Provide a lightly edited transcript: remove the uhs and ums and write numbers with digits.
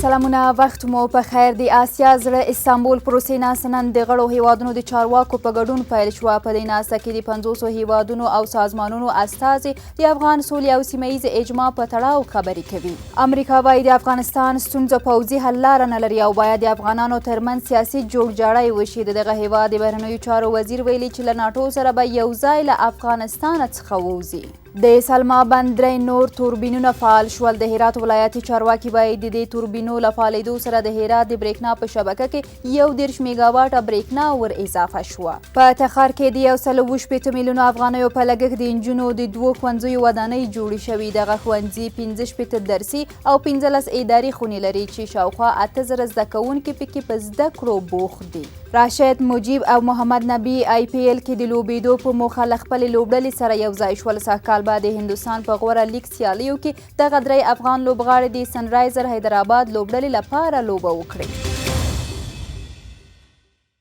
سلامونه وخت مو په خیر د آسیا زړه استانبول پروسې ناسته نن د غړو هیوادونو د چارواکو په ګډون پیل شوه. په دې ناسته کې د 500 هیوادونو او سازمانونو استازي د افغان سولې او سیمه ییز اجماع په تړاو خبرې کوي. امریکا وایي د افغانستان ستونزه پوځي حل لاره نه لري او باید د افغانانو ترمنځ سیاسي جوړجاړی وشي. د دغه هیواد د بهرنیو چارو وزیر ویلي چې له ناټو سره به یو ځای له افغانستان څخه ووځي. د سلما بند درې نور توربینونه فعال شول. د هرات ولایتي چارواکي وایي د دې توربینو له فعالېدو سره د هرات د برېښنا په شبکه کې 1.5 میګاواټه برېښنا ور اضافه شوه. په تخار کې د 160 میلیونو افغانیو په لګښت د نجونو د 2 ښوونځیو ودانۍ جوړې شوي. دغه ښوونځي 15 درسي او 15 اداري خونې لري چې شاوخوا 8000 زده کوونکي پکې په زده کړو بوخت دي. راشد مجیب او محمد نبی IPL کې د لوبېدو په موخه له خپلې لوبډلې سره یو ځای شول. سږکال به د هندوستان په غوره لیګ سیالیو کې دغه درې افغان لوبغاړي د سن رایزر حیدرآباد لوبډلې لپاره لوبه وکړي.